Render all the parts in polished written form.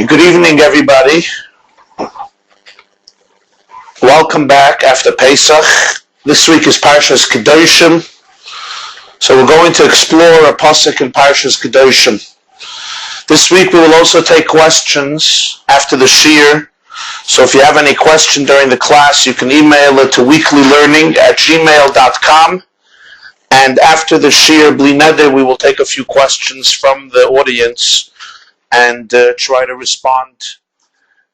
Good evening, everybody. Welcome back after Pesach. This week is Parshas Kdoshim. So we're going to explore a pasuk in Parshas Kdoshim. This week we will also take questions after the shiur. So if you have any question during the class, you can email it to weeklylearning@gmail.com. And after the shiur, Bli Neder, we will take a few questions from the audience and try to respond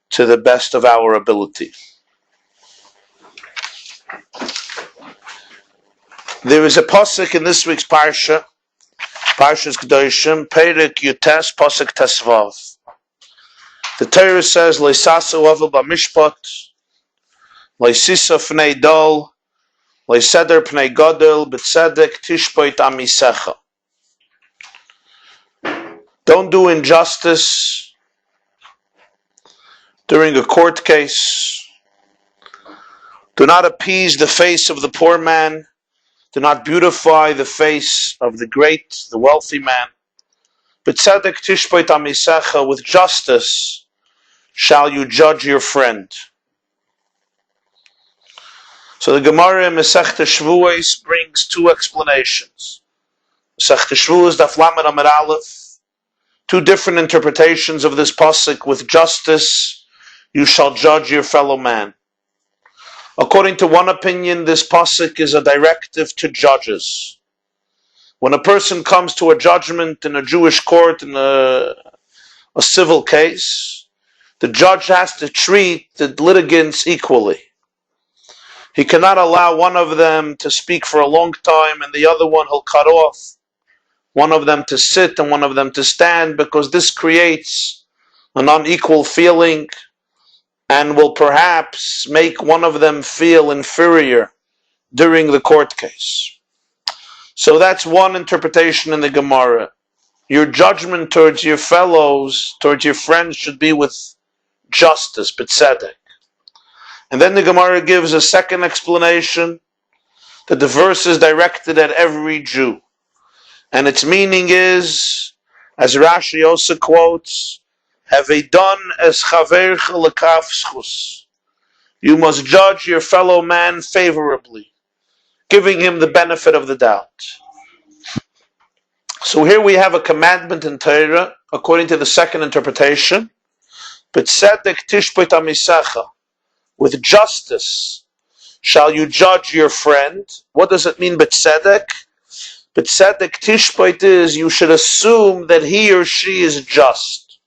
to the best of our ability. There is a pasuk in this week's Parsha, Parshas Kdoshim, Perek Yutes, Pasuk Tesvav. The Torah says, Leisasu avel b'mishpat, leisisa pnei dol, leiseder pnei gadol, b'tzedek tishpoit amisecha. Don't do injustice during a court case. Do not appease the face of the poor man. Do not beautify the face of the great, the wealthy man. B'tzedek tishpoit amisecha, with justice shall you judge your friend. So the Gemara in Masechta Shavuos brings two explanations. Masechta Shavuos, Daf Lamed Amud Aleph, two different interpretations of this pasuk. With justice you shall judge your fellow man. According to one opinion, this pasuk is a directive to judges. When a person comes to a judgment in a Jewish court, in a civil case, the judge has to treat the litigants equally. He cannot allow one of them to speak for a long time and the other one he'll cut off. One of them to sit and one of them to stand, because this creates an unequal feeling and will perhaps make one of them feel inferior during the court case. So that's one interpretation in the Gemara. Your judgment towards your fellows, towards your friends, should be with justice, b'tzedek. And then the Gemara gives a second explanation, that the verse is directed at every Jew. And its meaning is, as Rashi also quotes, Havei done es chavercha lekav schus. You must judge your fellow man favorably, giving him the benefit of the doubt. So here we have a commandment in Torah, according to the second interpretation, b'tzedek tishpoit amisecha, with justice shall you judge your friend. What does it mean, b'tzedek? B'tzedek tishpoit is, you should assume that he or she is just.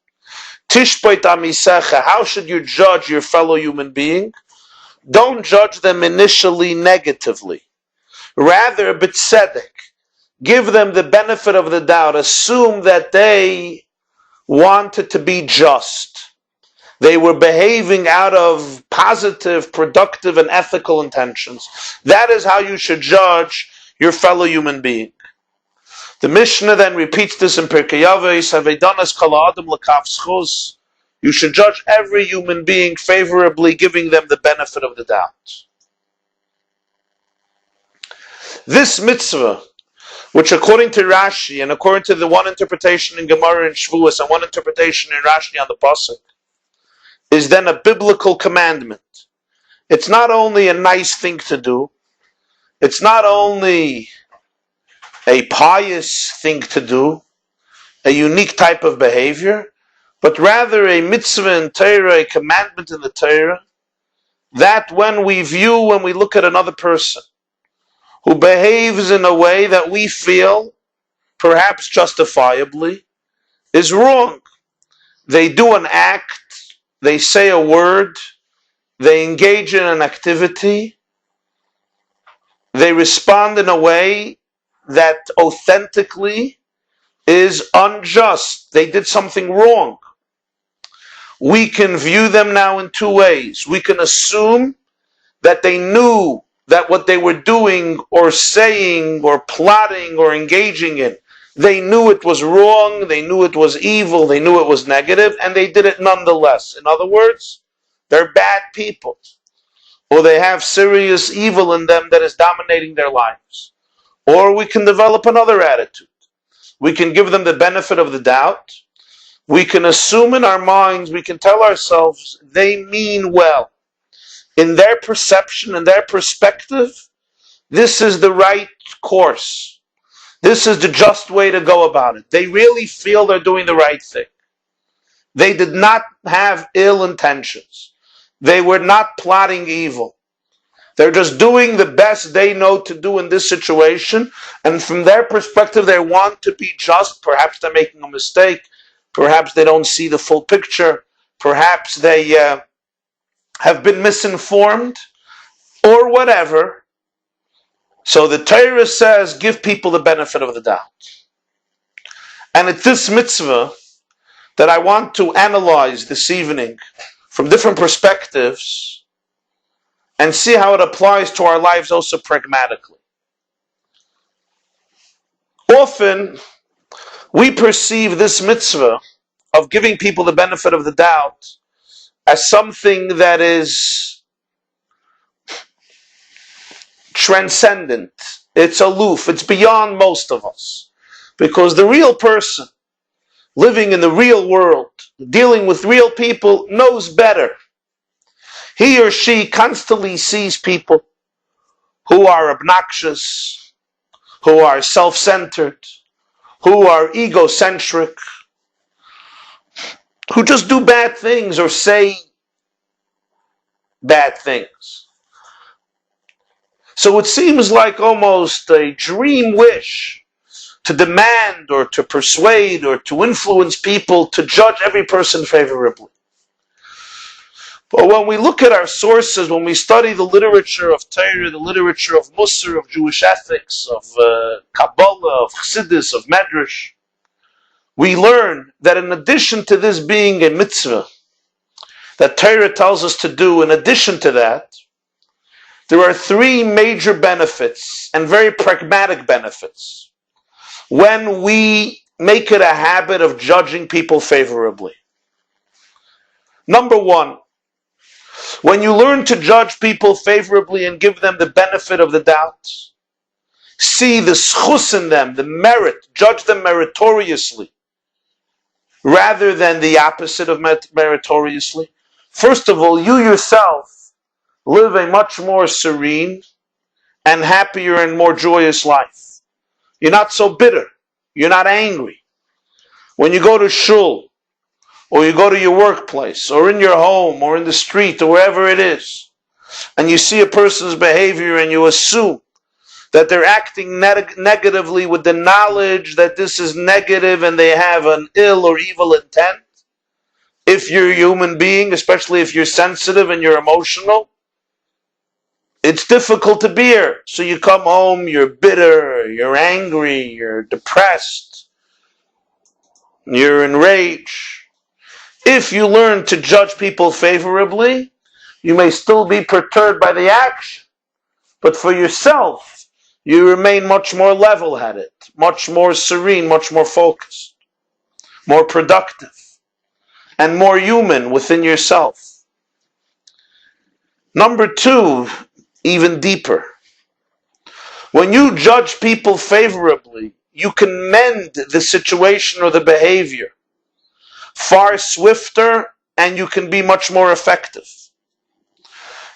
Tishpoit amisecha, how should you judge your fellow human being? Don't judge them initially negatively. Rather, b'tzedek, give them the benefit of the doubt. Assume that they wanted to be just. They were behaving out of positive, productive, and ethical intentions. That is how you should judge your fellow human being. The Mishnah then repeats this in Pirkei Avos, Havei danas kol ha'adam lekav schus. You should judge every human being favorably, giving them the benefit of the doubt. This mitzvah, which according to Rashi, and according to the one interpretation in Gemara and Shavuos, and one interpretation in Rashi on the pasuk, is then a biblical commandment. It's not only a nice thing to do, it's not only a pious thing to do, a unique type of behavior, but rather a mitzvah in Torah, a commandment in the Torah, that when we look at another person who behaves in a way that we feel, perhaps justifiably, is wrong. They do an act, they say a word, they engage in an activity, they respond in a way that authentically is unjust. They did something wrong. We can view them now in two ways. We can assume that they knew that what they were doing or saying or plotting or engaging in, they knew it was wrong, they knew it was evil, they knew it was negative, and they did it nonetheless. In other words, they're bad people, or they have serious evil in them that is dominating their lives. Or we can develop another attitude. We can give them the benefit of the doubt. we can assume in our minds, we can tell ourselves, they mean well. In their perception, in their perspective, this is the right course. This is the just way to go about it. They really feel they're doing the right thing. They did not have ill intentions. They were not plotting evil. They're just doing the best they know to do in this situation, and from their perspective, they want to be just. Perhaps they're making a mistake. Perhaps they don't see the full picture. Perhaps they have been misinformed, or whatever. So the Torah says, give people the benefit of the doubt. And it's this mitzvah that I want to analyze this evening from different perspectives and see how it applies to our lives also pragmatically. Often, we perceive this mitzvah of giving people the benefit of the doubt as something that is transcendent. It's aloof. It's beyond most of us. Because the real person, living in the real world, dealing with real people, knows better. He or she constantly sees people who are obnoxious, who are self-centered, who are egocentric, who just do bad things or say bad things. So it seems like almost a dream wish to demand or to persuade or to influence people to judge every person favorably. But when we look at our sources, when we study the literature of Torah, the literature of Musar, of Jewish ethics, of Kabbalah, of Chassidus, of Medrash, we learn that in addition to this being a mitzvah that Torah tells us to do, in addition to that, there are three major benefits and very pragmatic benefits when we make it a habit of judging people favorably. Number one, when you learn to judge people favorably and give them the benefit of the doubt, see the schus in them, the merit, judge them meritoriously, rather than the opposite of meritoriously. First of all, you yourself live a much more serene and happier and more joyous life. You're not so bitter. You're not angry. When you go to shul, or you go to your workplace, or in your home, or in the street, or wherever it is, and you see a person's behavior and you assume that they're acting negatively with the knowledge that this is negative and they have an ill or evil intent, if you're a human being, especially if you're sensitive and you're emotional, it's difficult to bear. So you come home, you're bitter, you're angry, you're depressed, you're enraged. If you learn to judge people favorably, you may still be perturbed by the action, but for yourself, you remain much more level-headed, much more serene, much more focused, more productive, and more human within yourself. Number two, even deeper. When you judge people favorably, you can mend the situation or the behavior far swifter, and you can be much more effective.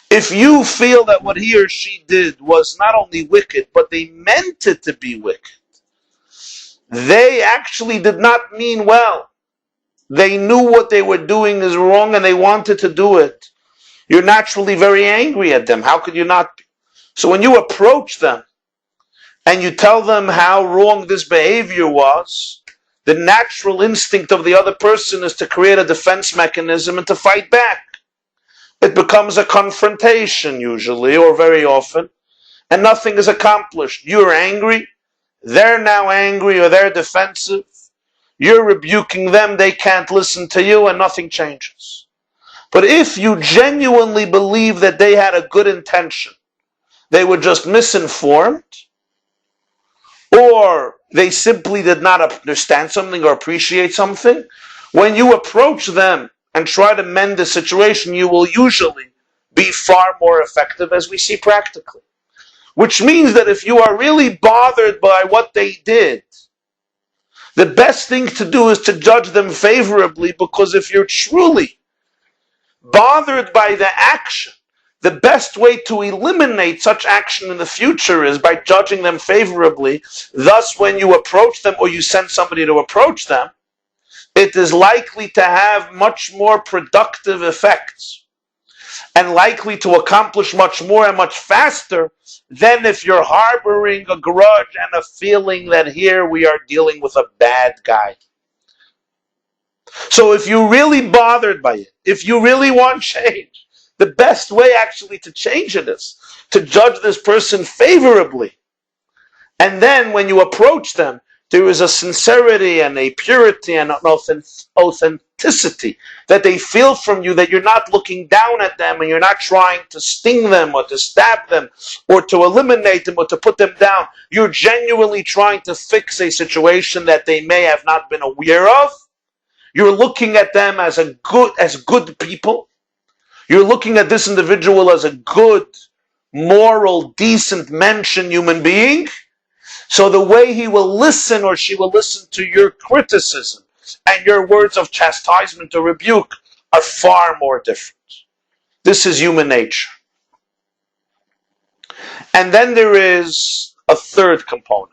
If you feel that what he or she did was not only wicked, but they meant it to be wicked, they actually did not mean well, they knew what they were doing is wrong and they wanted to do it, you're naturally very angry at them. How could you not be? So when you approach them and you tell them how wrong this behavior was, the natural instinct of the other person is to create a defense mechanism and to fight back. It becomes a confrontation usually, or very often, and nothing is accomplished. You're angry, they're now angry, or they're defensive. You're rebuking them, they can't listen to you, and nothing changes. But if you genuinely believe that they had a good intention, they were just misinformed, or they simply did not understand something or appreciate something, when you approach them and try to mend the situation, you will usually be far more effective, as we see practically. Which means that if you are really bothered by what they did, The best thing to do is to judge them favorably, because if you're truly bothered by the action, the best way to eliminate such action in the future is by judging them favorably. Thus, when you approach them or you send somebody to approach them, it is likely to have much more productive effects and likely to accomplish much more and much faster than if you're harboring a grudge and a feeling that here we are dealing with a bad guy. So if you're really bothered by it, if you really want change, the best way actually to change it is to judge this person favorably. And then when you approach them, there is a sincerity and a purity and an authenticity that they feel from you, that you're not looking down at them and you're not trying to sting them or to stab them or to eliminate them or to put them down. You're genuinely trying to fix a situation that they may have not been aware of. You're looking at them as good people. You're looking at this individual as a good, moral, decent, mensched human being. So the way he will listen or she will listen to your criticism and your words of chastisement or rebuke are far more different. This is human nature. And then there is a third component.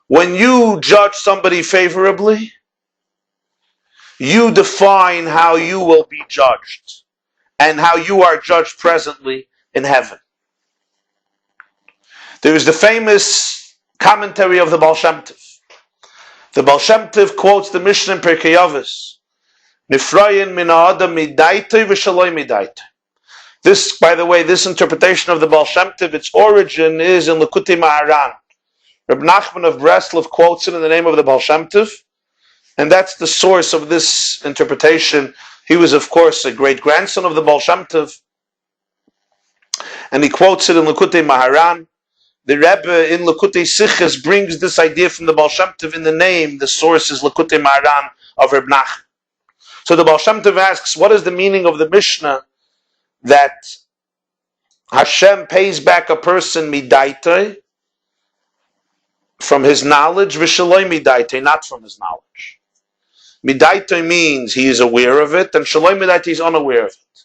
When you judge somebody favorably, you define how you will be judged and how you are judged presently in heaven. There is the famous commentary of the Baal Shem Tov. The Baal Shem Tov quotes the Mishnah in Pirkei Avos, Nifrayin min ha'adam midaitoi v'shaloi midaitoi. This, by the way, this interpretation of the Baal Shem Tov, its origin is in Likutei Maharan. Reb Nachman of Breslov quotes it in the name of the Baal Shem Tov, and that's the source of this interpretation. He was, of course, a great-grandson of the Baal Shem Tov, and he quotes it in Likutei Maharan. The Rebbe in Likutei Sichos brings this idea from the Baal Shem Tov in the name. The source is Likutei Maharan of Reb Nachman. So the Baal Shem Tov asks, what is the meaning of the Mishnah that Hashem pays back a person midaitoi from his knowledge, v'shaloi midaitoi, not from his knowledge. Midaitoi means he is aware of it, and shaloi midaitoi is unaware of it.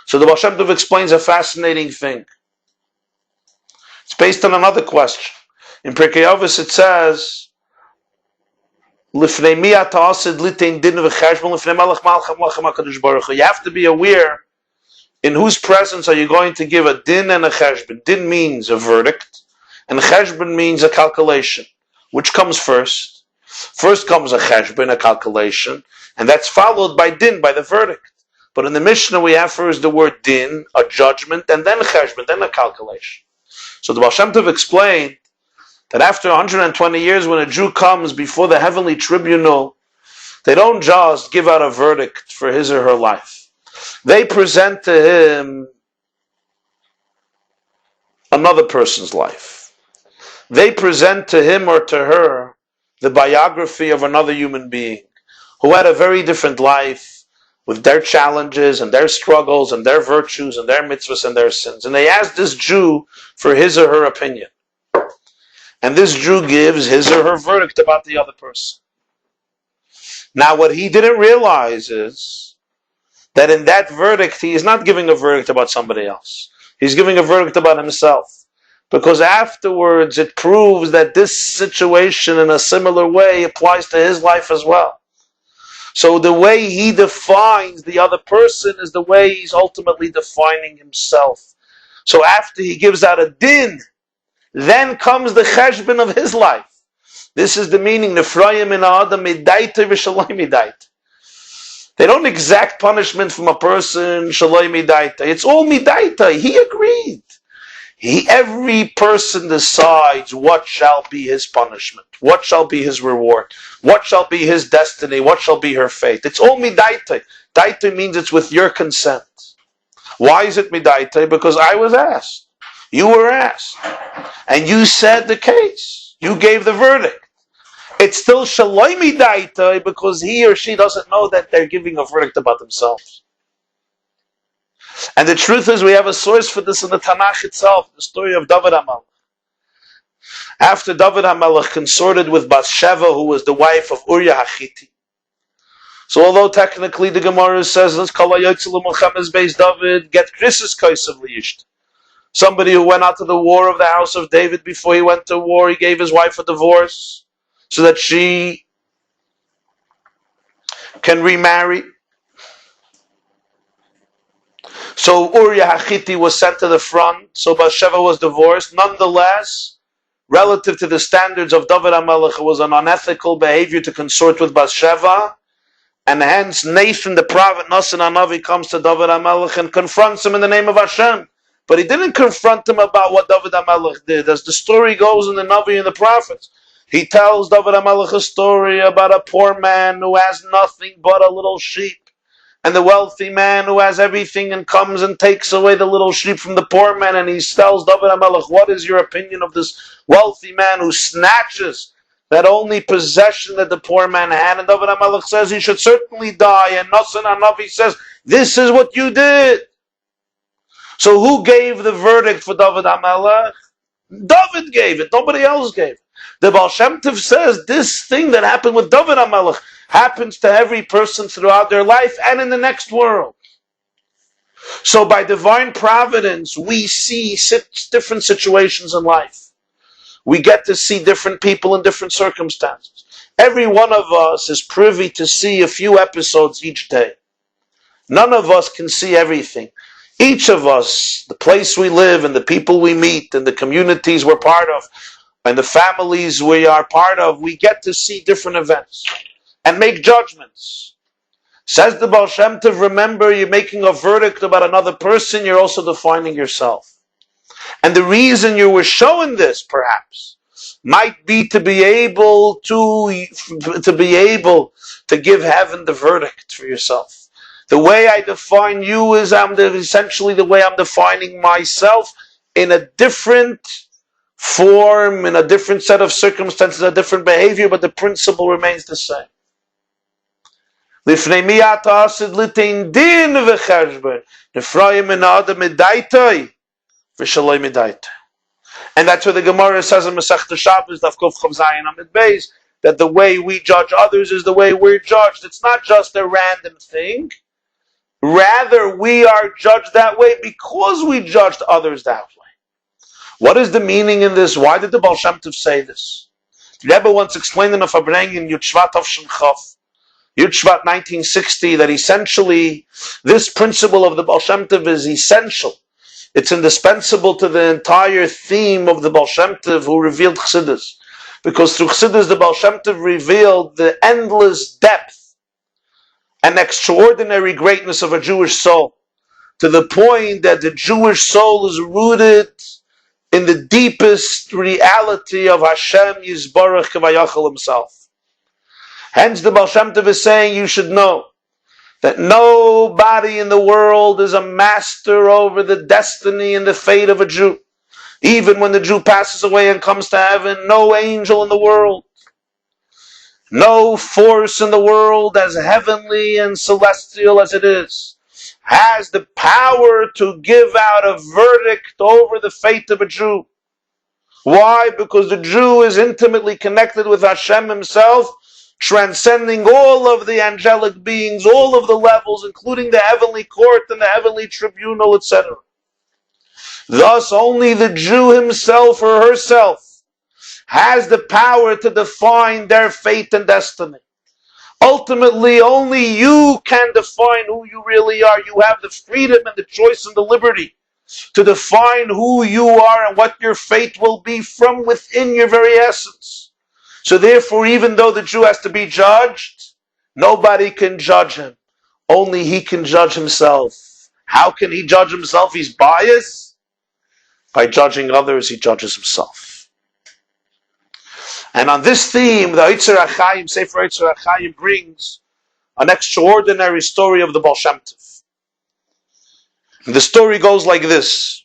So the Baal Shem Tov explains a fascinating thing. It's based on another question. In Pirkei Avos it says, "Lifnei mi ata asid litein din v'cheshbon lifnei melech malchem lachem HaKadosh Baruch Hu." You have to be aware in whose presence are you going to give a din and a cheshbon. Din means a verdict, and cheshbon means a calculation. Which comes first? First comes a cheshbon, a calculation, and that's followed by din, by the verdict. But in the Mishnah we have first the word din, a judgment, and then cheshbon, then a calculation. So the Baal Shem Tov explained that after 120 years, when a Jew comes before the heavenly tribunal, they don't just give out a verdict for his or her life. They present to him another person's life. They present to him or to her the biography of another human being who had a very different life, with their challenges and their struggles and their virtues and their mitzvahs and their sins. And they ask this Jew for his or her opinion. And this Jew gives his or her verdict about the other person. Now what he didn't realize is that in that verdict, he is not giving a verdict about somebody else. He's giving a verdict about himself. Because afterwards it proves that this situation in a similar way applies to his life as well. So the way he defines the other person is the way he's ultimately defining himself. So after he gives out a din, then comes the cheshbon of his life. This is the meaning, Nefrayim min ha'adam midaitoi v'shaloi midaitoi. They don't exact punishment from a person, shaloi midaitoi. It's all midaitoi. He agreed. Every person decides what shall be his punishment, what shall be his reward, what shall be his destiny, what shall be her fate. It's all midaitoi. Daitoi means it's with your consent. Why is it midaitoi? Because I was asked. You were asked. And you said the case. You gave the verdict. It's still shaloi midaitoi because he or she doesn't know that they're giving a verdict about themselves. And the truth is, we have a source for this in the Tanakh itself, the story of David HaMelech. After David HaMelech consorted with Bathsheba, who was the wife of Uriah HaChiti. So although technically the Gemara says, let's call based David, get Chris's Kaisav Liyisht. Somebody who went out to the war of the house of David, before he went to war, he gave his wife a divorce so that she can remarry. So Uriah HaChiti was sent to the front, so Bathsheba was divorced. Nonetheless, relative to the standards of David HaMelech, it was an unethical behavior to consort with Bathsheba, and hence Nathan the prophet, Nasan HaNavi, comes to David HaMelech and confronts him in the name of Hashem. But he didn't confront him about what David HaMelech did. As the story goes in the Navi and the prophets, he tells David HaMelech a story about a poor man who has nothing but a little sheep, and the wealthy man who has everything and comes and takes away the little sheep from the poor man. And he tells David HaMelech, what is your opinion of this wealthy man who snatches that only possession that the poor man had? And David HaMelech says he should certainly die. And Nasan HaNavi says, this is what you did. So who gave the verdict for David HaMelech? David gave it. Nobody else gave it. The Baal Shem Tov says this thing that happened with David HaMelech happens to every person throughout their life and in the next world. So by divine providence, we see different situations in life. We get to see different people in different circumstances. Every one of us is privy to see a few episodes each day. None of us can see everything. Each of us, the place we live and the people we meet and the communities we're part of and the families we are part of, we get to see different events and make judgments. Says the Baal Shem Tov, remember, you're making a verdict about another person, you're also defining yourself. And the reason you were showing this, perhaps, might be to be able to give heaven the verdict for yourself. The way I define you is essentially the way I'm defining myself in a different form, in a different set of circumstances, a different behavior, but the principle remains the same. And that's what the Gemara says in Masechta Shabbos, Daf Kuf Chav Zayin Amid Beis, that the way we judge others is the way we're judged. It's not just a random thing. Rather, we are judged that way because we judged others that way. What is the meaning in this? Why did the Baal Shem Tov say this? The Rebbe once explained in a Fabrengen in Yud Shvat Tavshin Chaf, Yud Shvat 1960, that essentially this principle of the Baal Shem Tov is essential. It's indispensable to the entire theme of the Baal Shem Tov who revealed Chassidus. Because through Chassidus, the Baal Shem Tov revealed the endless depth and extraordinary greatness of a Jewish soul, to the point that the Jewish soul is rooted in the deepest reality of Hashem Yisbarach Kavayachal himself. Hence the Baal Shem Tov is saying you should know that nobody in the world is a master over the destiny and the fate of a Jew. Even when the Jew passes away and comes to heaven, no angel in the world, no force in the world, as heavenly and celestial as it is, has the power to give out a verdict over the fate of a Jew. Why? Because the Jew is intimately connected with Hashem himself, transcending all of the angelic beings, all of the levels, including the heavenly court and the heavenly tribunal, etc. Thus, only the Jew himself or herself has the power to define their fate and destiny. Ultimately, only you can define who you really are. You have the freedom and the choice and the liberty to define who you are and what your fate will be from within your very essence. So therefore, even though the Jew has to be judged, nobody can judge him. Only he can judge himself. How can he judge himself? He's biased. By judging others, he judges himself. And on this theme, the Eitzer HaChaim, Sefer Eitzer HaChaim, brings an extraordinary story of the Baal Shem Tov. And the story goes like this.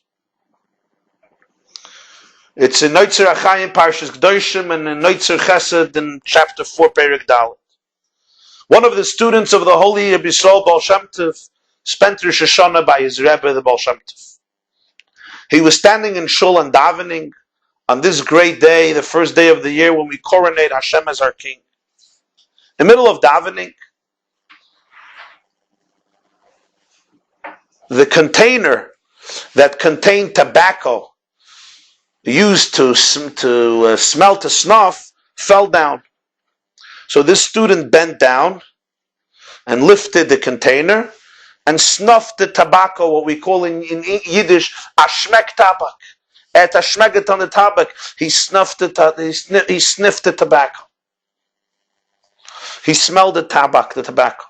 It's in Eitzer HaChaim, Parshas kdoshim, and in Eitzer Chesed, in chapter 4, Perek Dalet. One of the students of the holy Rebbe Yisrael, Baal Shem Tov, spent Rosh Hashanah by his Rebbe, the Baal Shem Tov. He was standing in shul and davening on this great day, the first day of the year, when we coronate Hashem as our King. In the middle of davening, the container that contained tobacco used to smell to snuff fell down. So this student bent down and lifted the container and snuffed the tobacco, what we call in Yiddish, ashmek tabak. At ashmeget on the tabak, he sniffed the tobacco. He smelled the tobacco.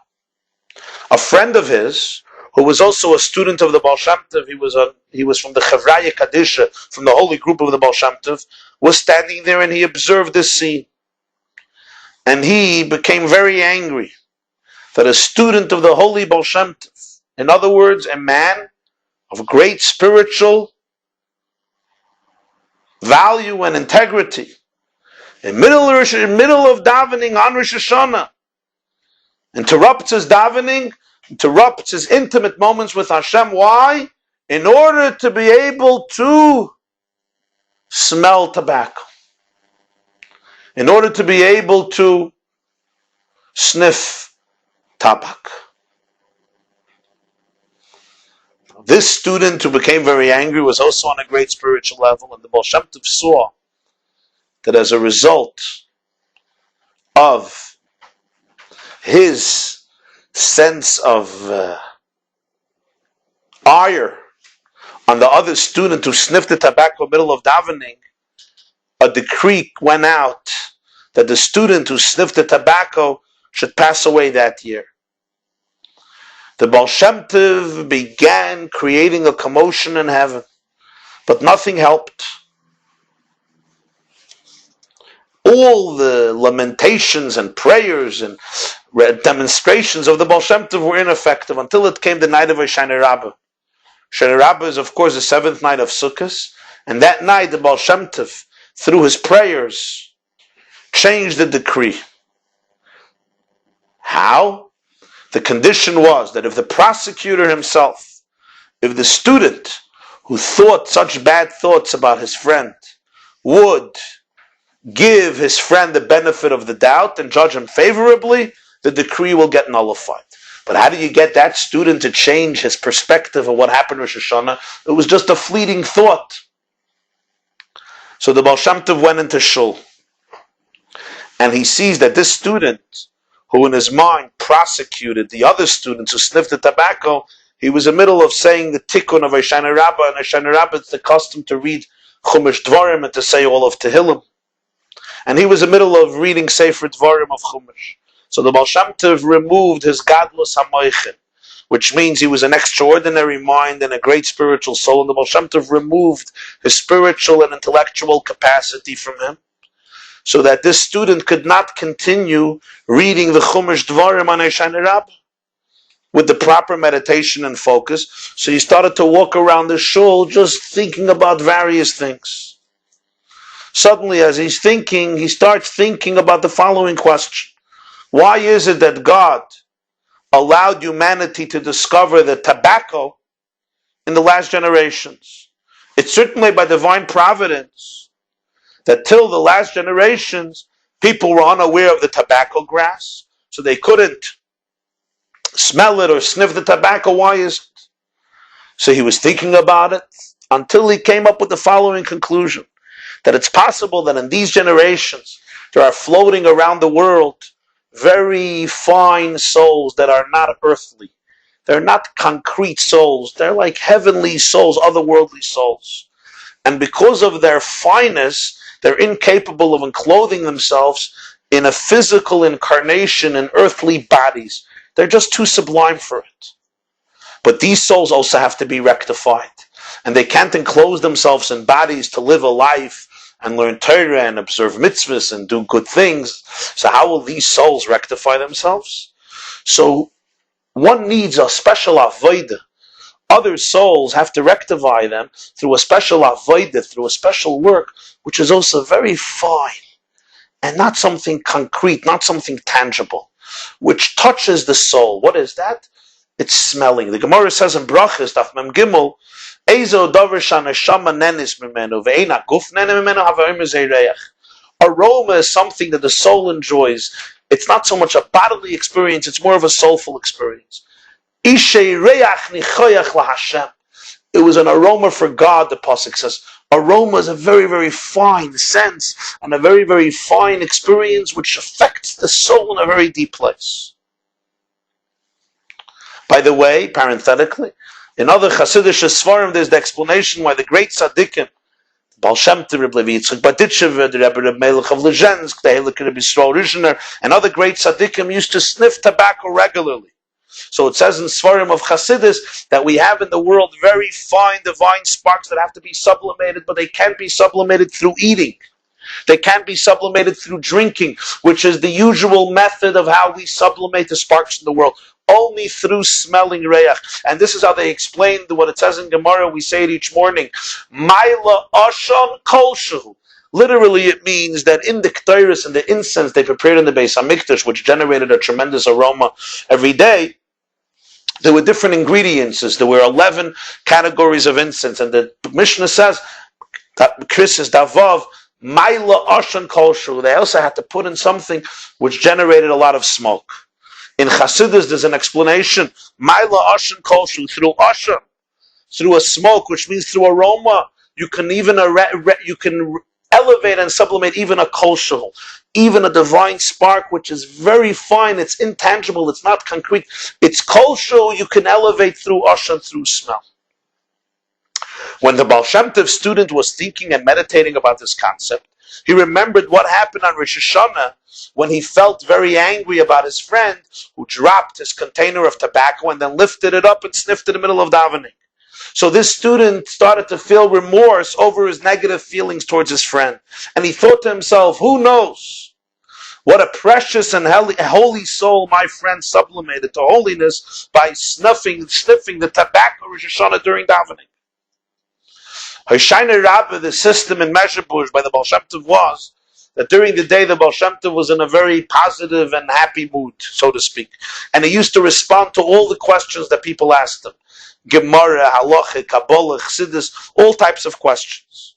A friend of his, who was also a student of the Baal Shem Tov, he was from the Chevraya Kadisha, from the holy group of the Baal Shem Tov, was standing there and he observed this scene. And he became very angry that a student of the holy Baal Shem Tov, in other words, a man of great spiritual value and integrity, in the middle of davening on Rosh Hashanah, interrupts his davening, interrupts his intimate moments with Hashem. Why? In order to be able to smell tobacco. In order to be able to sniff tabak. This student who became very angry was also on a great spiritual level, and the Baal Shem Tov saw that as a result of his sense of ire on the other student who sniffed the tobacco in the middle of davening, a decree went out that the student who sniffed the tobacco should pass away that year. The Baal Shem Tov began creating a commotion in heaven, but nothing helped. All the lamentations and prayers and demonstrations of the Baal Shem Tov were ineffective until it came the night of Hoshana Rabbah. Hoshana Rabbah is, of course, the seventh night of Sukkot, and that night the Baal Shem Tov, through his prayers, changed the decree. How? The condition was that if the prosecutor himself, if the student who thought such bad thoughts about his friend would give his friend the benefit of the doubt and judge him favorably, the decree will get nullified. But how do you get that student to change his perspective of what happened in Rosh Hashanah? It was just a fleeting thought. So the Baal Shem Tov went into shul, and he sees that this student, who in his mind prosecuted the other students who sniffed the tobacco, he was in the middle of saying the tikkun of Hoshana Rabbah, and Hoshana Rabbah it's the custom to read Chumash Dvarim and to say all of Tehillim. And he was in the middle of reading Sefer Dvarim of Chumash. So the Baal Shem Tov removed his Gadlus HaMoichin, which means he was an extraordinary mind and a great spiritual soul, and the Baal Shem Tov removed his spiritual and intellectual capacity from him, so that this student could not continue reading the Chumash Dvarim on Hoshana Rabbah with the proper meditation and focus. So he started to walk around the shul just thinking about various things. Suddenly, as he's thinking, he starts thinking about the following question. Why is it that God allowed humanity to discover the tobacco in the last generations? It's certainly by divine providence that till the last generations, people were unaware of the tobacco grass, so they couldn't smell it or sniff the tobacco. Why is it? So he was thinking about it until he came up with the following conclusion, that it's possible that in these generations, there are floating around the world very fine souls that are not earthly. They're not concrete souls. They're like heavenly souls, otherworldly souls. And because of their fineness, they're incapable of enclothing themselves in a physical incarnation in earthly bodies. They're just too sublime for it. But these souls also have to be rectified. And they can't enclose themselves in bodies to live a life and learn Torah and observe mitzvahs and do good things. So how will these souls rectify themselves? So one needs a special avodah. Other souls have to rectify them through a special avodah, through a special work, which is also very fine and not something concrete, not something tangible, which touches the soul. What is that? It's smelling. The Gemara says in Brachas, Daf Mem Gimel, Ezo davar shaneshama nenis mimenu ve'ena guf nene mimenu havarim zeireach. Aroma is something that the soul enjoys. It's not so much a bodily experience, it's more of a soulful experience. Ishei reach nichoyach laHashem. It was an aroma for God, the pasuk says. Aroma is a very, very fine sense and a very, very fine experience which affects the soul in a very deep place. By the way, parenthetically, in other Hasidic Svarim, there's the explanation why the great tzaddikim, Baal Shem Tov, Reb Levi Yitzchak Berditchever, the Rebbe Reb Melech of Lezhensk, the Heilige Rebbe Yisrael Rishner, and other great tzaddikim used to sniff tobacco regularly. So it says in Svarim of Hasidus that we have in the world very fine divine sparks that have to be sublimated, but they can't be sublimated through eating. They can't be sublimated through drinking, which is the usual method of how we sublimate the sparks in the world. Only through smelling reach. And this is how they explain what it says in Gemara. We say it each morning. Maila Ashon Kolshu. Literally, it means that in the ketores and the incense they prepared in the Beis Hamikdash, which generated a tremendous aroma every day, there were different ingredients. There were 11 categories of incense. And the Mishnah says, that Chris is Davav, Maila Ashon Kolshu. They also had to put in something which generated a lot of smoke. In Chassidus, there's an explanation. Maila Ashon Kolshu, through Ashon, through a smoke, which means through aroma, you can even you can elevate and sublimate even a kolshu, even a divine spark, which is very fine. It's intangible. It's not concrete. It's kolshu. You can elevate through Ashon, through smell. When the Baal Shem Tov student was thinking and meditating about this concept, he remembered what happened on Rosh Hashanah when he felt very angry about his friend who dropped his container of tobacco and then lifted it up and sniffed in the middle of davening. So this student started to feel remorse over his negative feelings towards his friend. And he thought to himself, who knows what a precious and holy soul my friend sublimated to holiness by sniffing the tobacco Rosh Hashanah during davening. Hoshayna Rabbah, the system in Mezhebush by the Baal Shem Tov was that during the day the Baal Shem Tov was in a very positive and happy mood, so to speak. And he used to respond to all the questions that people asked him. Gemara, Halacha, Kabbalah, Chassidus, all types of questions.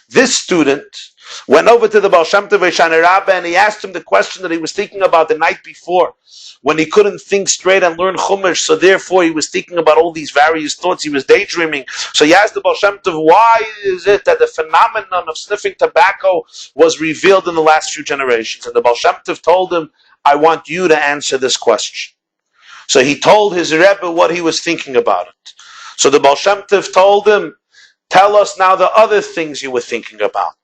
This student went over to the Baal Shem Tov Hoshayna Rabbah and he asked him the question that he was thinking about the night before, when he couldn't think straight and learn Chumash, so therefore he was thinking about all these various thoughts, he was daydreaming. So he asked the Baal Shem Tov, why is it that the phenomenon of sniffing tobacco was revealed in the last few generations? And the Baal Shem Tov told him, I want you to answer this question. So he told his Rebbe what he was thinking about it. So the Baal Shem Tov told him, tell us now the other things you were thinking about.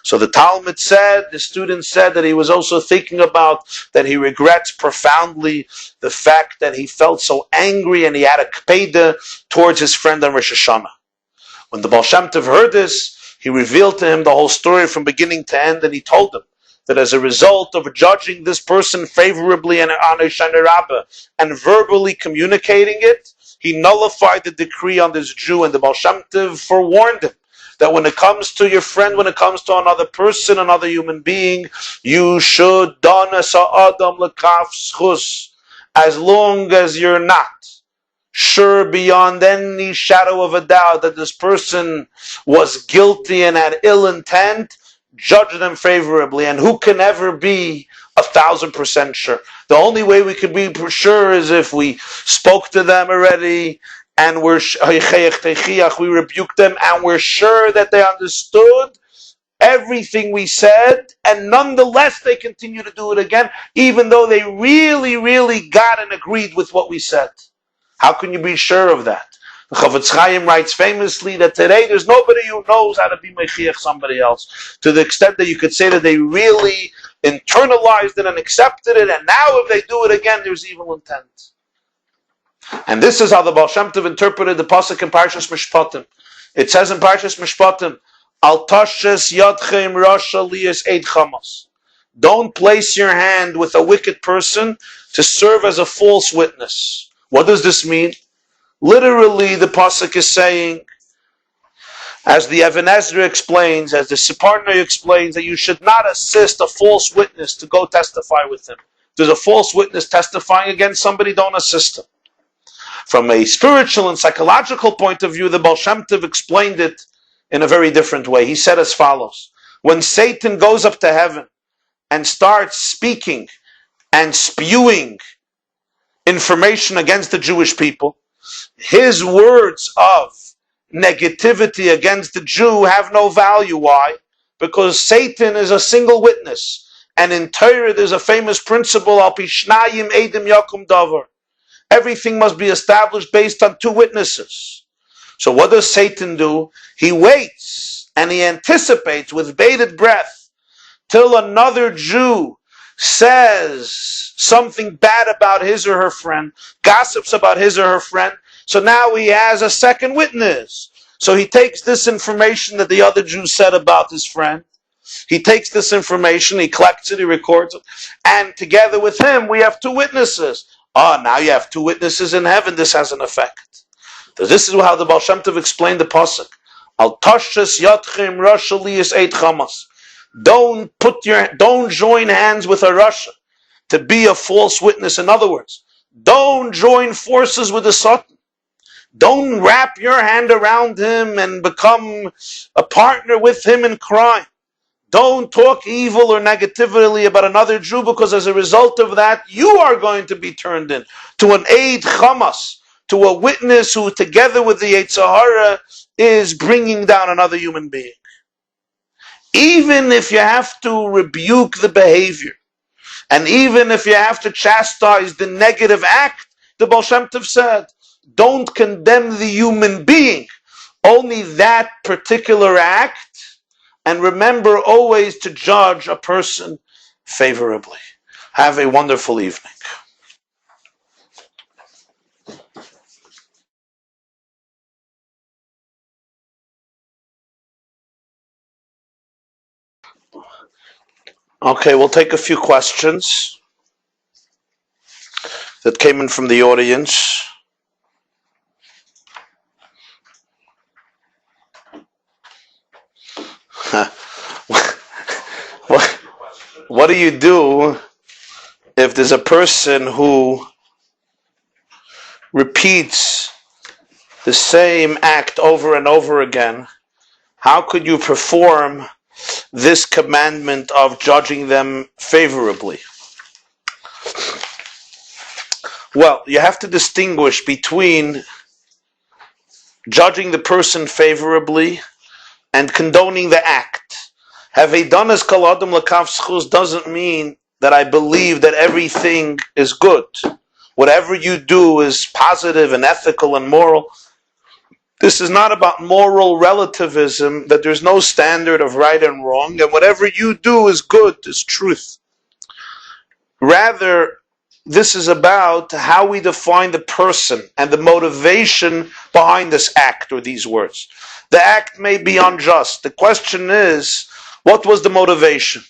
So the Talmud said, the student said that he was also thinking about that he regrets profoundly the fact that he felt so angry and he had a kpeda towards his friend on Rosh Hashanah. When the Baal Shem Tov heard this, he revealed to him the whole story from beginning to end, and he told him that as a result of judging this person favorably on Hoshayna Rabbah and verbally communicating it, he nullified the decree on this Jew, and the Baal Shem Tov forewarned him that when it comes to your friend, when it comes to another person, another human being, you should dana sa'adam lekaf schus, as long as you're not sure beyond any shadow of a doubt that this person was guilty and had ill intent, judge them favorably. And who can ever be 1,000% sure? The only way we could be sure is if we spoke to them already and we rebuked them and we're sure that they understood everything we said, and nonetheless they continue to do it again, even though they really, really got and agreed with what we said. How can you be sure of that? The Chofetz Chaim writes famously that today there's nobody who knows how to be mechiach somebody else, to the extent that you could say that they really internalized it and accepted it, and now if they do it again, there's evil intent. And this is how the Baal Shem Tov interpreted the pasuk in Parshas Mishpatim. It says in Parshas Mishpatim, Al tashes yadchem rasha liyas eid chamos. Don't place your hand with a wicked person to serve as a false witness. What does this mean? Literally, the pasuk is saying, as the Even Ezra explains, as the Siparnai explains, that you should not assist a false witness to go testify with him. If there's a false witness testifying against somebody, don't assist him. From a spiritual and psychological point of view, the Baal Shem Tov explained it in a very different way. He said as follows: when Satan goes up to heaven and starts speaking and spewing information against the Jewish people, his words of negativity against the Jew have no value. Why? Because Satan is a single witness. And in Torah there's a famous principle, al pi shnayim eidim yakum davar. Everything must be established based on two witnesses. So what does Satan do? He waits and he anticipates with bated breath till another Jew says something bad about his or her friend, gossips about his or her friend. So now he has a second witness. So he takes this information that the other Jew said about his friend. He takes this information, he collects it, he records it, and together with him we have two witnesses. Now you have two witnesses in heaven. This has an effect. So this is how the Baal Shem Tov explained the pasuk. Al tashas yatchim rasha liyas eit chamas. Don't join hands with a Russia to be a false witness. In other words, don't join forces with the Satan. Don't wrap your hand around him and become a partner with him in crime. Don't talk evil or negatively about another Jew, because as a result of that, you are going to be turned in to an Eid Chamas, to a witness who, together with the Yetzer Hara, is bringing down another human being. Even if you have to rebuke the behavior, and even if you have to chastise the negative act, the Baal Shem Tov said, don't condemn the human being, only that particular act. And remember always to judge a person favorably. Have a wonderful evening. Okay, we'll take a few questions that came in from the audience. What do you do if there's a person who repeats the same act over and over again? How could you perform this commandment of judging them favorably? Well, you have to distinguish between judging the person favorably and condoning the act. Havei danas kol adam l'kav zchus doesn't mean that I believe that everything is good. Whatever you do is positive and ethical and moral. This is not about moral relativism, that there's no standard of right and wrong, and whatever you do is good, is truth. Rather, this is about how we define the person and the motivation behind this act or these words. The act may be unjust. The question is, what was the motivation?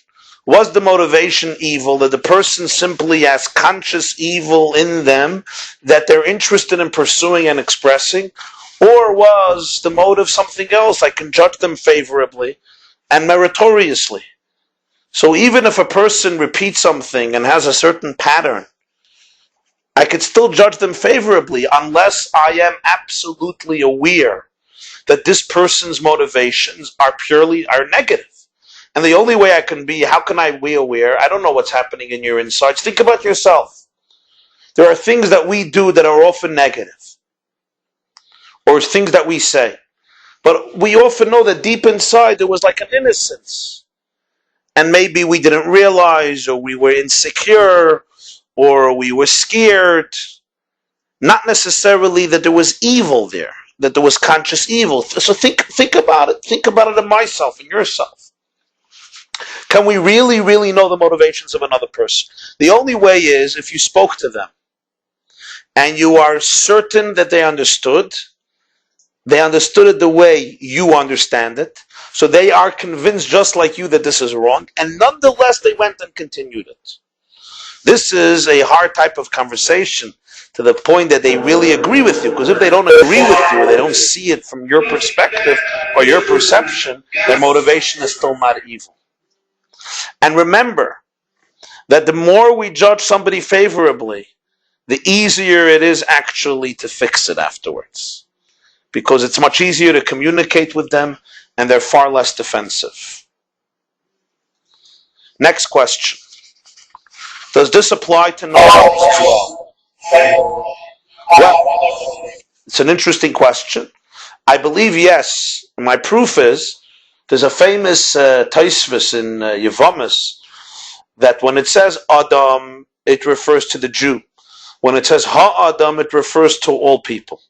Was the motivation evil, that the person simply has conscious evil in them that they're interested in pursuing and expressing? Or was the motive something else? I can judge them favorably and meritoriously. So even if a person repeats something and has a certain pattern, I could still judge them favorably unless I am absolutely aware that this person's motivations are negative. And the only way I can be, how can I be aware? I don't know what's happening in your insides. Think about yourself. There are things that we do that are often negative, or things that we say. But we often know that deep inside there was like an innocence. And maybe we didn't realize, or we were insecure, or we were scared. Not necessarily that there was evil there, that there was conscious evil. So think about it. Think about it in myself and yourself. Can we really, really know the motivations of another person? The only way is if you spoke to them and you are certain that they understood it the way you understand it, so they are convinced just like you that this is wrong, and nonetheless they went and continued it. This is a hard type of conversation to the point that they really agree with you, because if they don't agree with you or they don't see it from your perspective or your perception, their motivation is still not evil. And remember that the more we judge somebody favorably, the easier it is actually to fix it afterwards. Because it's much easier to communicate with them and they're far less defensive. Next question. Does this apply to non-Jews as well? Well, it's an interesting question. I believe yes. My proof is, there's a famous Taisvis in Yevamis that when it says Adam, it refers to the Jew. When it says Ha-Adam, it refers to all people.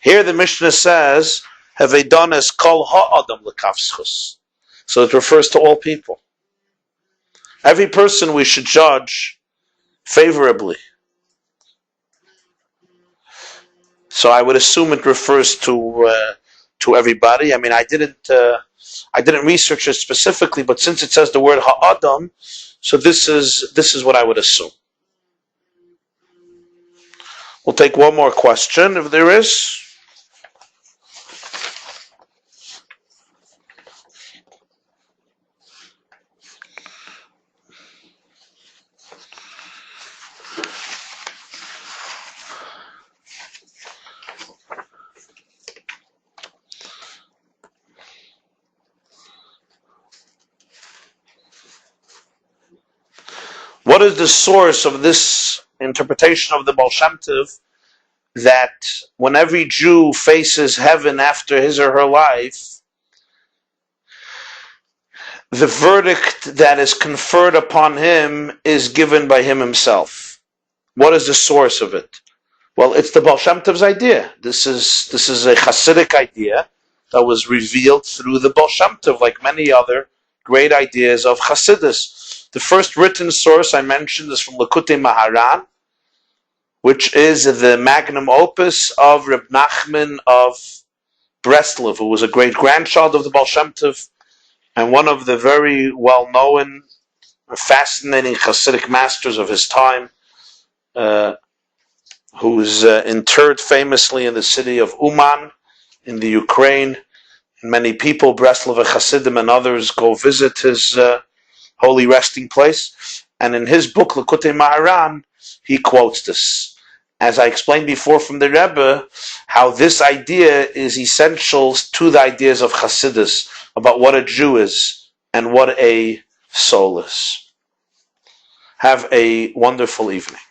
Here the Mishnah says, have they done as Kol Ha-Adam L'Kavschus. So it refers to all people. Every person we should judge favorably. So I would assume it refers to everybody. I mean, I didn't research it specifically, but since it says the word Ha-Adam, so this is what I would assume. We'll take one more question if there is. What is the source of this interpretation of the Baal Shem Tov that when every Jew faces heaven after his or her life, the verdict that is conferred upon him is given by him himself? What is the source of it? Well, it's the Baal Shem Tov's idea. This is a Hasidic idea that was revealed through the Baal Shem Tov, like many other great ideas of Hasidus. The first written source I mentioned is from Likutei Maharan, which is the magnum opus of Reb Nachman of Breslov, who was a great-grandchild of the Baal Shem Tov, and one of the very well-known, fascinating Hasidic masters of his time, who's interred famously in the city of Uman in the Ukraine. And many people, Breslov Hasidim and others, go visit his holy resting place. And in his book, Likutei Maharan, he quotes this. As I explained before from the Rebbe, how this idea is essential to the ideas of Hasidus, about what a Jew is and what a soul is. Have a wonderful evening.